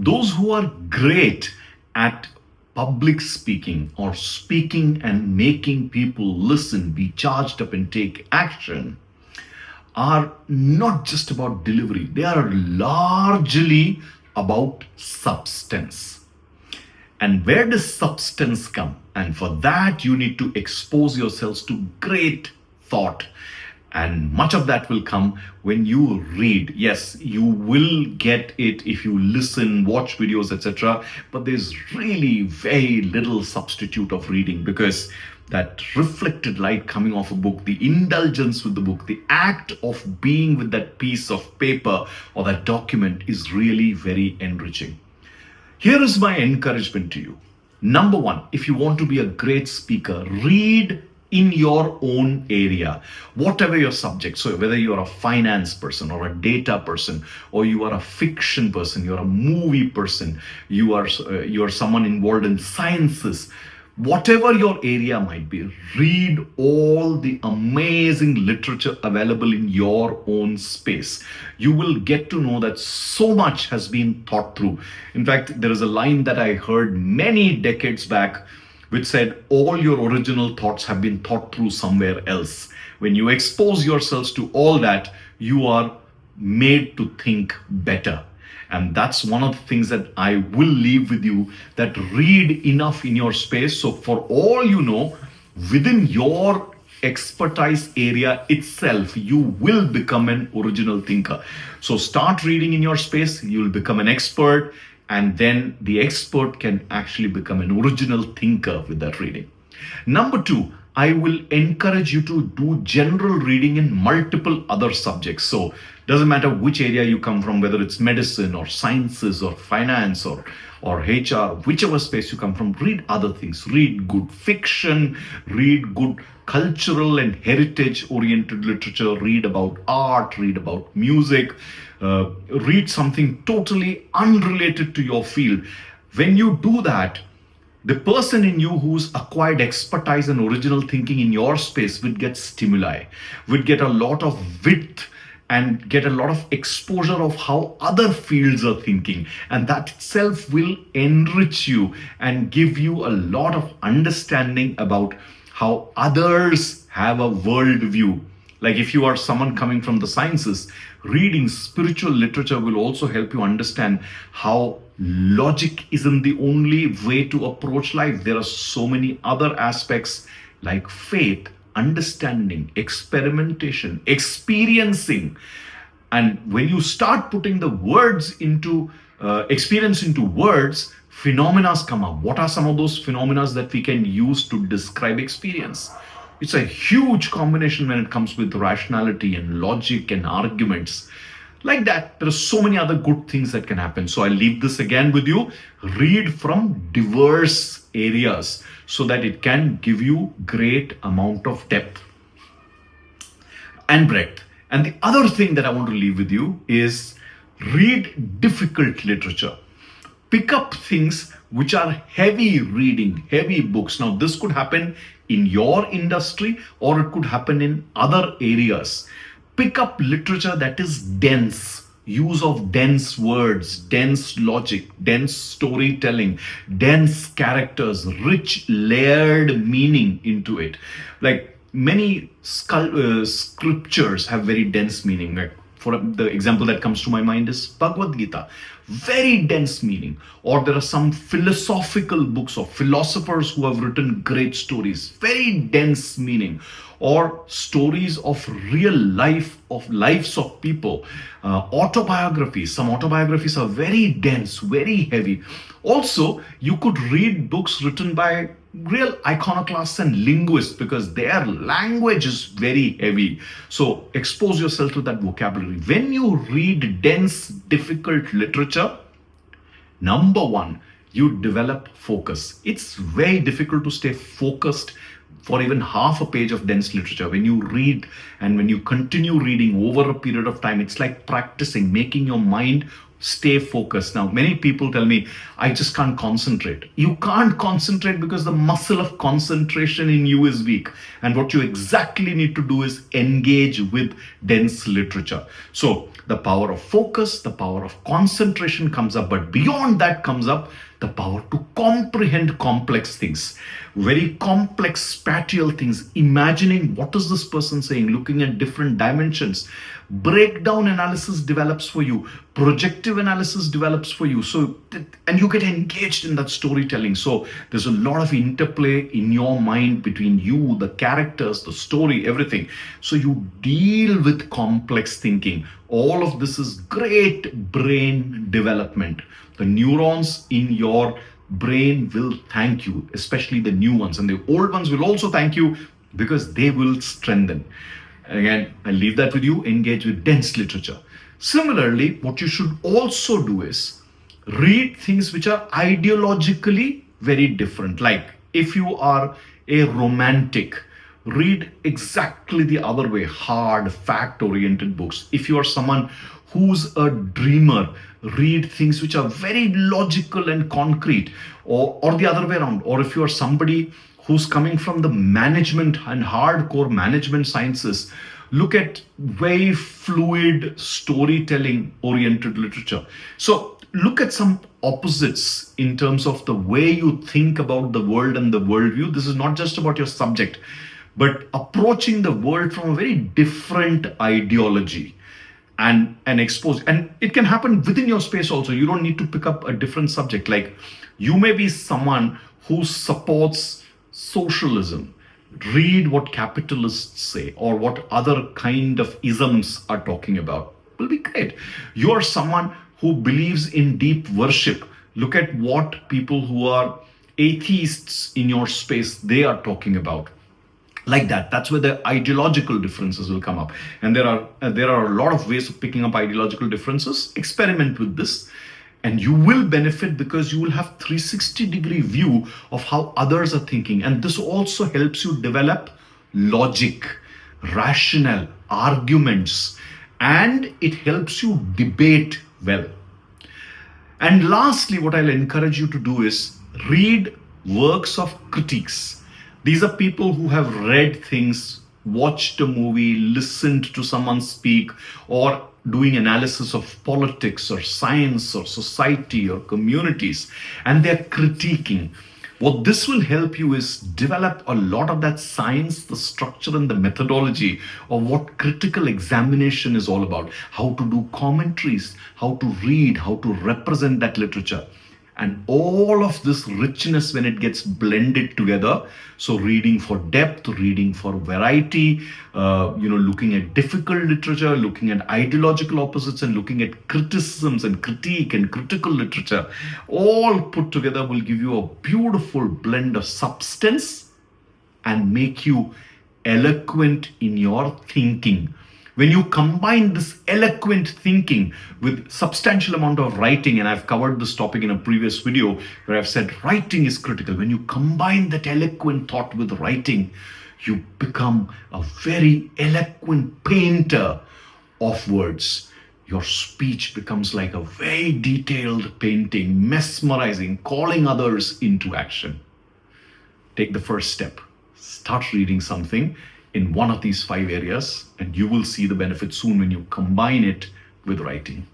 Those who are great at public speaking or speaking and making people listen, be charged up, and take action are not just about delivery, they are largely about substance. And where does substance come? And for that, you need to expose yourselves to great thought. And much of that will come when you read. Yes, you will get it if you listen, watch videos, etc. But there's really very little substitute of reading, because that reflected light coming off a book, the indulgence with the book, the act of being with that piece of paper or that document is really very enriching. Here is my encouragement to you. Number one, if you want to be a great speaker, read in your own area, whatever your subject. So whether you're a finance person or a data person, or you are a fiction person, you're a movie person, you are someone involved in sciences, whatever your area might be, read all the amazing literature available in your own space. You will get to know that so much has been thought through. In fact, there is a line that I heard many decades back which said, all your original thoughts have been thought through somewhere else. When you expose yourselves to all that, you are made to think better. And that's one of the things that I will leave with you, that read enough in your space. So for all you know, within your expertise area itself, you will become an original thinker. So start reading in your space, you'll become an expert, and then the expert can actually become an original thinker with that reading. Number two, I will encourage you to do general reading in multiple other subjects. So doesn't matter which area you come from, whether it's medicine or sciences or finance or HR, whichever space you come from, read other things. Read good fiction, read good cultural and heritage oriented literature, read about art, read about music, read something totally unrelated to your field. When you do that, the person in you who's acquired expertise and original thinking in your space will get stimuli, will get a lot of width and get a lot of exposure of how other fields are thinking. And that itself will enrich you and give you a lot of understanding about how others have a worldview. Like if you are someone coming from the sciences, reading spiritual literature will also help you understand how logic isn't the only way to approach life. There are so many other aspects like faith, understanding, experimentation, experiencing. And when you start putting the words into experience into words, phenomena come up. What are some of those phenomena that we can use to describe experience? It's a huge combination when it comes with rationality and logic and arguments. Like that, there are so many other good things that can happen. So I leave this again with you. Read from diverse areas so that it can give you great amount of depth and breadth. And the other thing that I want to leave with you is read difficult literature. Pick up things which are heavy reading, heavy books. Now, this could happen in your industry or it could happen in other areas. Pick up literature that is dense, use of dense words, dense logic, dense storytelling, dense characters, rich layered meaning into it. Like many scriptures have very dense meaning. Like for the example that comes to my mind is Bhagavad Gita, very dense meaning. Or there are some philosophical books of philosophers who have written great stories, very dense meaning. Or stories of real life, of lives of people, autobiographies. Some autobiographies are very dense, very heavy. Also, you could read books written by real iconoclasts and linguists because their language is very heavy. So expose yourself to that vocabulary. When you read dense, difficult literature, number one, you develop focus. It's very difficult to stay focused for even half a page of dense literature. When you read and when you continue reading over a period of time, it's like practicing, making your mind stay focused. Now, many people tell me, I just can't concentrate. You can't concentrate because the muscle of concentration in you is weak. And what you exactly need to do is engage with dense literature. So, the power of focus, the power of concentration comes up, but beyond that comes up the power to comprehend complex things, very complex spatial things, imagining what is this person saying, looking at different dimensions. Breakdown analysis develops for you, projective analysis develops for you. So, and you get engaged in that storytelling. So there's a lot of interplay in your mind between you, the characters, the story, everything. So you deal with complex thinking. All of this is great brain development. The neurons in your brain will thank you, especially the new ones, and the old ones will also thank you because they will strengthen. Again, I leave that with you. Engage with dense literature. Similarly, what you should also do is read things which are ideologically very different. Like if you are a romantic, read exactly the other way, hard, fact oriented books. If you are someone who's a dreamer, read things which are very logical and concrete, or the other way around. Or if you are somebody who's coming from the management and hardcore management sciences, look at very fluid storytelling oriented literature. So look at some opposites in terms of the way you think about the world and the worldview. This is not just about your subject, but approaching the world from a very different ideology and expose. And it can happen within your space also. You don't need to pick up a different subject. Like you may be someone who supports socialism. Read what capitalists say or what other kind of isms are talking about. Will be great. You are someone who believes in deep worship. Look at what people who are atheists in your space they are talking about. Like that, that's where the ideological differences will come up. And there are a lot of ways of picking up ideological differences. Experiment with this and you will benefit because you will have 360-degree view of how others are thinking. And this also helps you develop logic, rationale, arguments, and it helps you debate well. And lastly, what I'll encourage you to do is read works of critics. These are people who have read things, watched a movie, listened to someone speak, or doing analysis of politics or science or society or communities, and they're critiquing. What this will help you is develop a lot of that science, the structure and the methodology of what critical examination is all about, how to do commentaries, how to read, how to represent that literature. And all of this richness when it gets blended together. So reading for depth, reading for variety, looking at difficult literature, looking at ideological opposites, and looking at criticisms and critique and critical literature, all put together will give you a beautiful blend of substance and make you eloquent in your thinking. When you combine this eloquent thinking with substantial amount of writing, and I've covered this topic in a previous video where I've said writing is critical. When you combine that eloquent thought with writing, you become a very eloquent painter of words. Your speech becomes like a very detailed painting, mesmerizing, calling others into action. Take the first step. Start reading something in one of these 5 areas, and you will see the benefit soon when you combine it with writing.